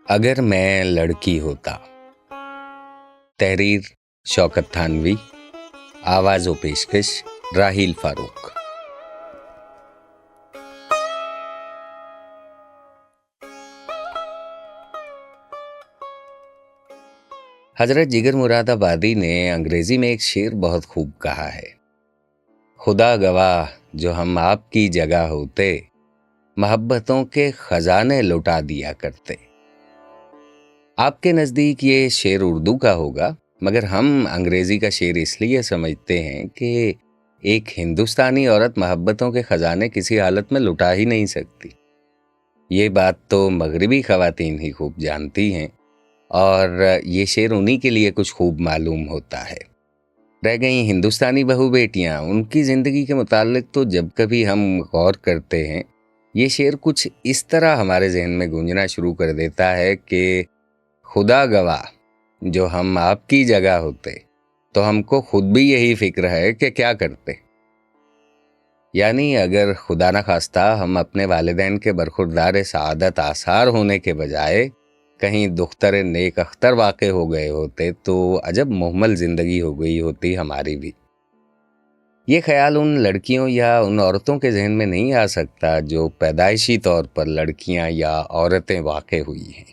اگر میں لڑکی ہوتا. تحریر شوکت تھانوی. آواز و پیشکش راہیل فاروق. حضرت جگر مراد آبادی نے انگریزی میں ایک شعر بہت خوب کہا ہے. خدا گواہ جو ہم آپ کی جگہ ہوتے، محبتوں کے خزانے لٹا دیا کرتے. آپ کے نزدیک یہ شعر اردو کا ہوگا، مگر ہم انگریزی کا شعر اس لیے سمجھتے ہیں کہ ایک ہندوستانی عورت محبتوں کے خزانے کسی حالت میں لٹا ہی نہیں سکتی. یہ بات تو مغربی خواتین ہی خوب جانتی ہیں، اور یہ شعر انہی کے لیے کچھ خوب معلوم ہوتا ہے. رہ گئیں ہندوستانی بہو بیٹیاں، ان کی زندگی کے متعلق تو جب کبھی ہم غور کرتے ہیں، یہ شعر کچھ اس طرح ہمارے ذہن میں گونجنا شروع کر دیتا ہے کہ خدا گواہ جو ہم آپ کی جگہ ہوتے تو ہم کو خود بھی یہی فکر ہے کہ کیا کرتے. یعنی اگر خدا نخواستہ ہم اپنے والدین کے برخوردار سعادت آثار ہونے کے بجائے کہیں دختر نیک اختر واقع ہو گئے ہوتے تو عجب مہمل زندگی ہو گئی ہوتی ہماری بھی. یہ خیال ان لڑکیوں یا ان عورتوں کے ذہن میں نہیں آ سکتا جو پیدائشی طور پر لڑکیاں یا عورتیں واقع ہوئی ہیں.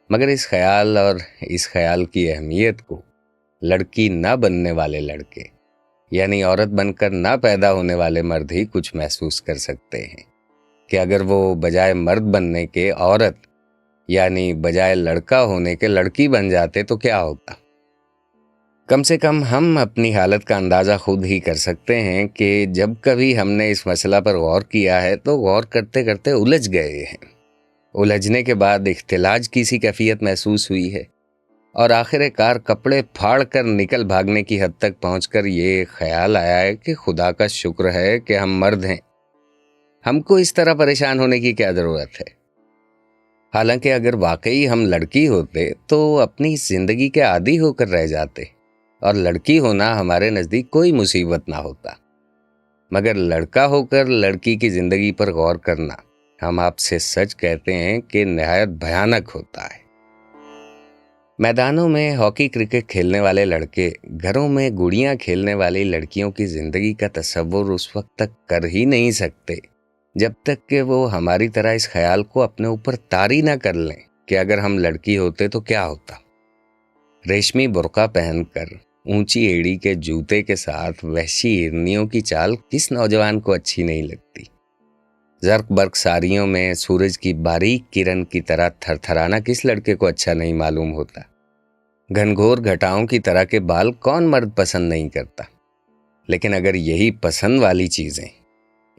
مگر اس خیال اور اس خیال کی اہمیت کو لڑکی نہ بننے والے لڑکے، یعنی عورت بن کر نہ پیدا ہونے والے مرد ہی کچھ محسوس کر سکتے ہیں کہ اگر وہ بجائے مرد بننے کے عورت، یعنی بجائے لڑکا ہونے کے لڑکی بن جاتے تو کیا ہوتا. کم سے کم ہم اپنی حالت کا اندازہ خود ہی کر سکتے ہیں کہ جب کبھی ہم نے اس مسئلہ پر غور کیا ہے تو غور کرتے کرتے الجھ گئے ہیں. الجھنے کے بعد اختلاج کی سی کیفیت محسوس ہوئی ہے، اور آخر کار کپڑے پھاڑ کر نکل بھاگنے کی حد تک پہنچ کر یہ خیال آیا ہے کہ خدا کا شکر ہے کہ ہم مرد ہیں، ہم کو اس طرح پریشان ہونے کی کیا ضرورت ہے. حالانکہ اگر واقعی ہم لڑکی ہوتے تو اپنی زندگی کے عادی ہو کر رہ جاتے، اور لڑکی ہونا ہمارے نزدیک کوئی مصیبت نہ ہوتا. مگر لڑکا ہو کر لڑکی کی زندگی پر غور کرنا، ہم آپ سے سچ کہتے ہیں کہ نہایت بھیانک ہوتا ہے. میدانوں میں ہاکی کرکٹ کھیلنے والے لڑکے گھروں میں گڑیاں کھیلنے والی لڑکیوں کی زندگی کا تصور اس وقت تک کر ہی نہیں سکتے جب تک کہ وہ ہماری طرح اس خیال کو اپنے اوپر طاری نہ کر لیں کہ اگر ہم لڑکی ہوتے تو کیا ہوتا. ریشمی برقع پہن کر اونچی ایڑی کے جوتے کے ساتھ وحشی ہرنیوں کی چال کس نوجوان کو اچھی نہیں لگتی. زرق برق ساڑیوں میں سورج کی باریک کرن کی طرح تھر تھرانا کس لڑکے کو اچھا نہیں معلوم ہوتا. گھنگھور گھٹاؤں کی طرح کے بال کون مرد پسند نہیں کرتا. لیکن اگر یہی پسند والی چیزیں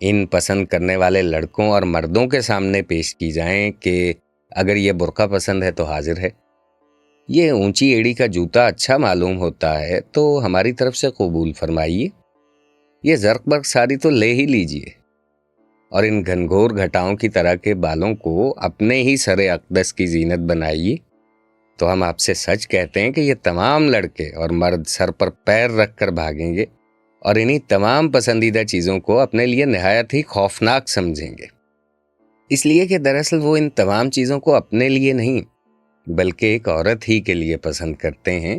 ان پسند کرنے والے لڑکوں اور مردوں کے سامنے پیش کی جائیں کہ اگر یہ برقع پسند ہے تو حاضر ہے، یہ اونچی ایڑی کا جوتا اچھا معلوم ہوتا ہے تو ہماری طرف سے قبول فرمائیے، یہ زرق برق ساری تو لے ہی لیجئے، اور ان گھنگھور گھٹاؤں کی طرح کے بالوں کو اپنے ہی سر اقدس کی زینت بنائیے، تو ہم آپ سے سچ کہتے ہیں کہ یہ تمام لڑکے اور مرد سر پر پیر رکھ کر بھاگیں گے اور انہی تمام پسندیدہ چیزوں کو اپنے لیے نہایت ہی خوفناک سمجھیں گے. اس لیے کہ دراصل وہ ان تمام چیزوں کو اپنے لیے نہیں بلکہ ایک عورت ہی کے لیے پسند کرتے ہیں،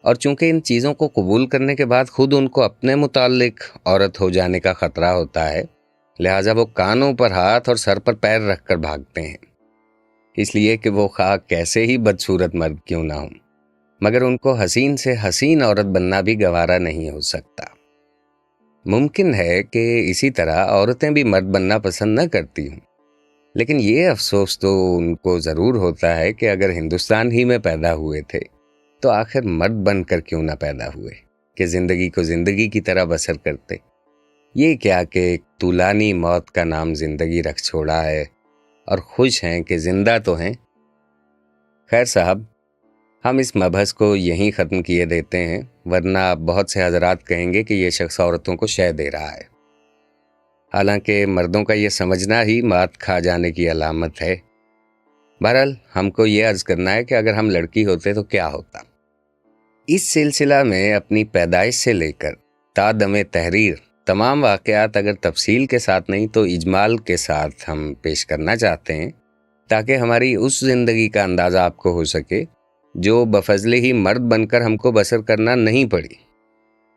اور چونکہ ان چیزوں کو قبول کرنے کے بعد خود ان کو اپنے متعلق عورت ہو جانے کا خطرہ ہوتا ہے، لہٰذا وہ کانوں پر ہاتھ اور سر پر پیر رکھ کر بھاگتے ہیں. اس لیے کہ وہ خواہ کیسے ہی بدصورت مرد کیوں نہ ہوں، مگر ان کو حسین سے حسین عورت بننا بھی گوارا نہیں ہو سکتا. ممکن ہے کہ اسی طرح عورتیں بھی مرد بننا پسند نہ کرتی ہوں، لیکن یہ افسوس تو ان کو ضرور ہوتا ہے کہ اگر ہندوستان ہی میں پیدا ہوئے تھے تو آخر مرد بن کر کیوں نہ پیدا ہوئے کہ زندگی کو زندگی کی طرح بسر کرتے. یہ کیا کہ ایک طولانی موت کا نام زندگی رکھ چھوڑا ہے اور خوش ہیں کہ زندہ تو ہیں. خیر صاحب، ہم اس مبحث کو یہیں ختم کیے دیتے ہیں، ورنہ بہت سے حضرات کہیں گے کہ یہ شخص عورتوں کو شے دے رہا ہے. حالانکہ مردوں کا یہ سمجھنا ہی مات کھا جانے کی علامت ہے. بہرحال ہم کو یہ عرض کرنا ہے کہ اگر ہم لڑکی ہوتے تو کیا ہوتا. اس سلسلہ میں اپنی پیدائش سے لے کر تا دم تحریر تمام واقعات اگر تفصیل کے ساتھ نہیں تو اجمال کے ساتھ ہم پیش کرنا چاہتے ہیں تاکہ ہماری اس زندگی کا اندازہ آپ کو ہو سکے جو بفضل ہی مرد بن کر ہم کو بسر کرنا نہیں پڑی،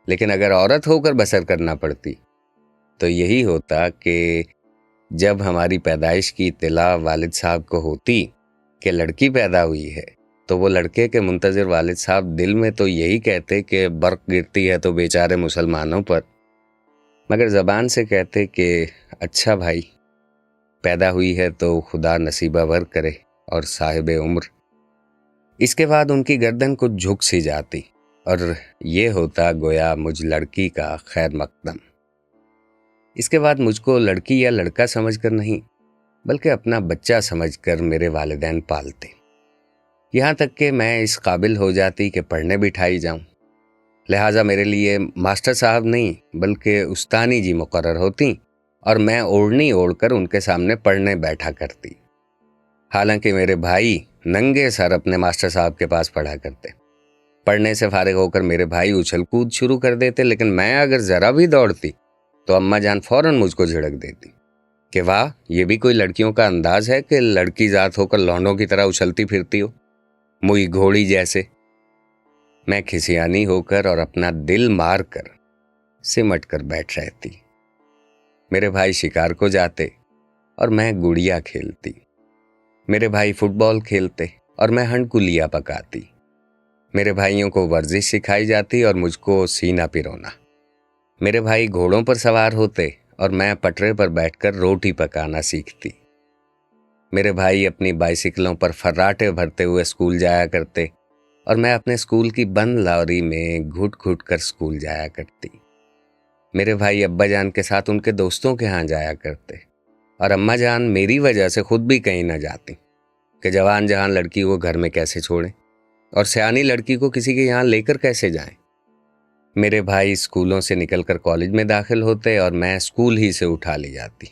لیکن اگر عورت ہو کر بسر کرنا پڑتی تو یہی ہوتا کہ جب ہماری پیدائش کی اطلاع والد صاحب کو ہوتی کہ لڑکی پیدا ہوئی ہے، تو وہ لڑکے کے منتظر والد صاحب دل میں تو یہی کہتے کہ برق گرتی ہے تو بیچارے مسلمانوں پر، مگر زبان سے کہتے کہ اچھا بھائی، پیدا ہوئی ہے تو خدا نصیبہ ور کرے اور صاحب عمر۔ اس کے بعد ان کی گردن کچھ جھک سی جاتی اور یہ ہوتا گویا مجھ لڑکی کا خیر مقدم۔ اس کے بعد مجھ کو لڑکی یا لڑکا سمجھ کر نہیں بلکہ اپنا بچہ سمجھ کر میرے والدین پالتے، یہاں تک کہ میں اس قابل ہو جاتی کہ پڑھنے بٹھائی جاؤں۔ لہٰذا میرے لیے ماسٹر صاحب نہیں بلکہ استانی جی مقرر ہوتی اور میں اوڑھنی اوڑھ کر ان کے سامنے پڑھنے بیٹھا کرتی۔ حالانکہ میرے بھائی ننگے سر اپنے ماسٹر صاحب کے پاس پڑھا کرتے۔ پڑھنے سے فارغ ہو کر میرے بھائی اچھل کود شروع کر دیتے، لیکن میں اگر ذرا بھی دوڑتی تو اماں جان فوراً مجھ کو جھڑک دیتی کہ واہ، یہ بھی کوئی لڑکیوں کا انداز ہے کہ لڑکی ذات ہو کر لونڈوں کی طرح اچھلتی پھرتی ہو، موئی گھوڑی جیسے۔ میں کھسیانی ہو کر اور اپنا دل مار کر سمٹ کر بیٹھ رہتی۔ میرے بھائی شکار کو جاتے اور میں گڑیا کھیلتی، میرے بھائی فٹ بال کھیلتے اور میں ہنڈ کلیا پکاتی، میرے بھائیوں کو ورزش سکھائی جاتی اور مجھ کو سینہ پرونا، میرے بھائی گھوڑوں پر سوار ہوتے اور میں پٹرے پر بیٹھ کر روٹی پکانا سیکھتی، میرے بھائی اپنی بائیسکلوں پر فراٹے بھرتے ہوئے اسکول جایا کرتے اور میں اپنے اسکول کی بند لوری میں گھٹ گھٹ کر اسکول جایا کرتی، میرے بھائی ابا جان کے ساتھ ان کے دوستوں کے ہاں جایا کرتے اور اماں جان میری وجہ سے خود بھی کہیں نہ جاتی کہ جوان جہاں لڑکی کو گھر میں کیسے چھوڑیں اور سیانی لڑکی کو کسی کے یہاں لے کر کیسے جائیں۔ میرے بھائی اسکولوں سے نکل کر کالج میں داخل ہوتے اور میں اسکول ہی سے اٹھا لی جاتی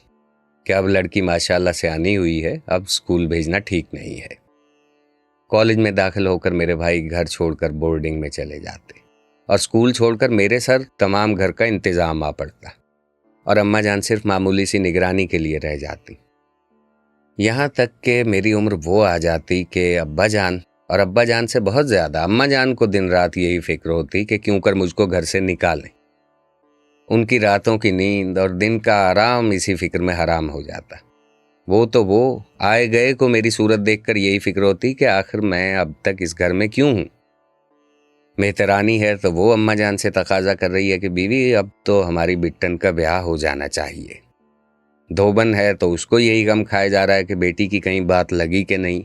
کہ اب لڑکی ماشاءاللہ سیانی ہوئی ہے، اب اسکول بھیجنا ٹھیک نہیں ہے۔ کالج میں داخل ہو کر میرے بھائی گھر چھوڑ کر بورڈنگ میں چلے جاتے اور اسکول چھوڑ کر میرے سر تمام گھر کا انتظام آ پڑتا اور اماں جان صرف معمولی سی نگرانی کے لیے رہ جاتی، یہاں تک کہ میری عمر وہ آ جاتی کہ ابا جان اور ابا جان سے بہت زیادہ اماں جان کو دن رات یہی فکر ہوتی کہ کیوں کر مجھ کو گھر سے نکالیں۔ ان کی راتوں کی نیند اور دن کا آرام اسی فکر میں حرام ہو جاتا۔ وہ آئے گئے کو میری صورت دیکھ کر یہی فکر ہوتی کہ آخر میں اب تک اس گھر میں کیوں ہوں۔ مہترانی ہے تو وہ اماں جان سے تقاضا کر رہی ہے کہ بیوی اب تو ہماری بٹن کا بیاہ ہو جانا چاہیے۔ دھوبن ہے تو اس کو یہی غم کھایا جا رہا ہے کہ بیٹی کی کہیں بات لگی کہ نہیں۔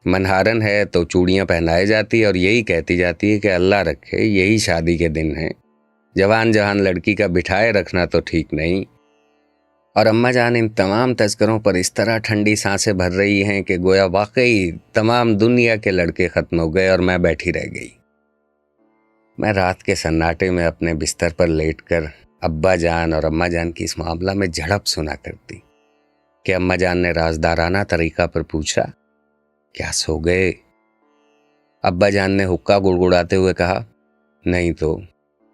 منہارن ہے تو چوڑیاں پہنائے جاتی اور یہی کہتی جاتی ہے کہ اللہ رکھے یہی شادی کے دن ہیں، جوان جہان لڑکی کا بٹھائے رکھنا تو ٹھیک نہیں۔ اور اماں جان ان تمام تذکروں پر اس طرح ٹھنڈی سانسیں بھر رہی ہیں کہ گویا واقعی تمام دنیا کے لڑکے ختم ہو گئے اور میں بیٹھی رہ گئی۔ میں رات کے سناٹے میں اپنے بستر پر لیٹ کر ابا جان اور اماں جان کی اس معاملہ میں جھڑپ سنا کرتی کہ اماں جان نے رازدارانہ طریقہ پر پوچھا، کیا سو گئے؟ ابا جان نے حقہ گڑگڑاتے ہوئے کہا، نہیں تو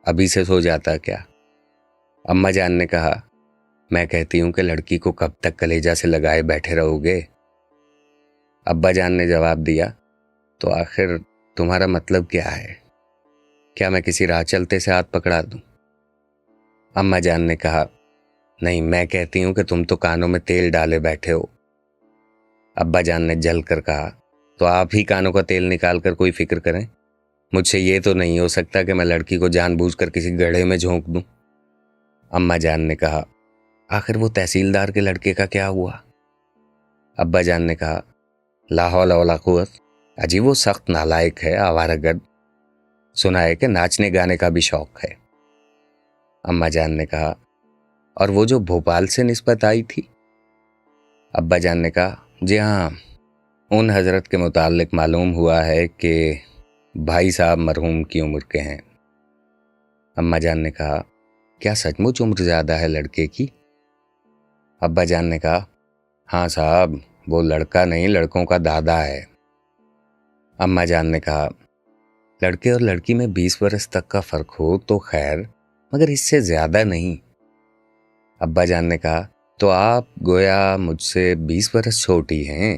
ابھی سے سو جاتا کیا؟ اماں جان نے کہا، میں کہتی ہوں کہ لڑکی کو کب تک کلیجہ سے لگائے بیٹھے رہو گے؟ ابا جان نے جواب دیا، تو آخر تمہارا مطلب کیا ہے؟ کیا میں کسی راہ چلتے سے ہاتھ پکڑا دوں؟ اماں جان نے کہا، نہیں، میں کہتی ہوں کہ تم تو کانوں میں تیل ڈالے بیٹھے ہو۔ ابا جان نے جل کر کہا، تو آپ ہی کانوں کا تیل نکال کر کوئی فکر کریں، مجھ سے یہ تو نہیں ہو سکتا کہ میں لڑکی کو جان بوجھ کر کسی گڑھے میں جھونک دوں۔ اماں جان نے کہا، آخر وہ تحصیلدار کے لڑکے کا کیا ہوا؟ ابا جان نے کہا، لا حول ولا قوت، اجی وہ سخت نالائق ہے، آوارہ گرد، سنا ہے کہ ناچنے گانے کا بھی شوق ہے۔ اماں جان نے کہا، اور وہ جو بھوپال سے نسبت آئی تھی؟ ابا جان نے کہا، جی ہاں، ان حضرت کے متعلق معلوم ہوا ہے کہ بھائی صاحب مرحوم کی عمر کے ہیں۔ اماں جان نے کہا، کیا سچ مچ عمر زیادہ ہے لڑکے کی؟ ابا جان نے کہا، ہاں صاحب، وہ لڑکا نہیں لڑکوں کا دادا ہے۔ اماں جان نے کہا، لڑکے اور لڑکی میں 20 برس تک کا فرق ہو تو خیر، مگر اس سے زیادہ نہیں۔ ابا جان نے کہا، تو آپ گویا مجھ سے 20 برس چھوٹی ہیں۔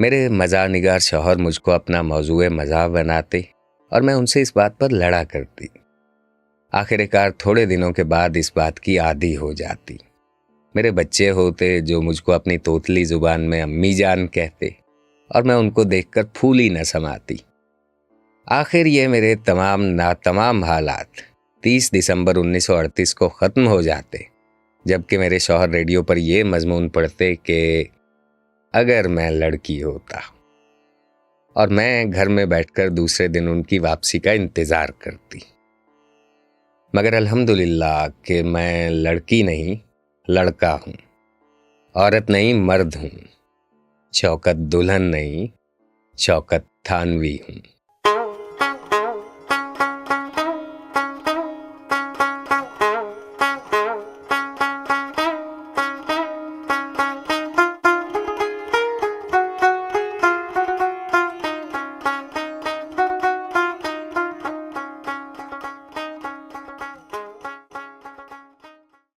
میرے مزاح نگار شوہر مجھ کو اپنا موضوع مزاح بناتے اور میں ان سے اس بات پر لڑا کرتی۔ آخر کار تھوڑے دنوں کے بعد اس بات کی عادی ہو جاتی۔ میرے بچے ہوتے جو مجھ کو اپنی توتلی زبان میں امی جان کہتے اور میں ان کو دیکھ کر پھول ہی نہ سماتی۔ آخر یہ میرے تمام حالات 30 دسمبر 1938 کو ختم ہو جاتے، جبکہ میرے شوہر ریڈیو پر یہ مضمون پڑھتے کہ اگر میں لڑکی ہوتا، اور میں گھر میں بیٹھ کر دوسرے دن ان کی واپسی کا انتظار کرتی۔ مگر الحمدللہ کہ میں لڑکی نہیں، لڑکا ہوں، عورت نہیں مرد ہوں، شوکت دلہن نہیں، شوکت تھانوی ہوں۔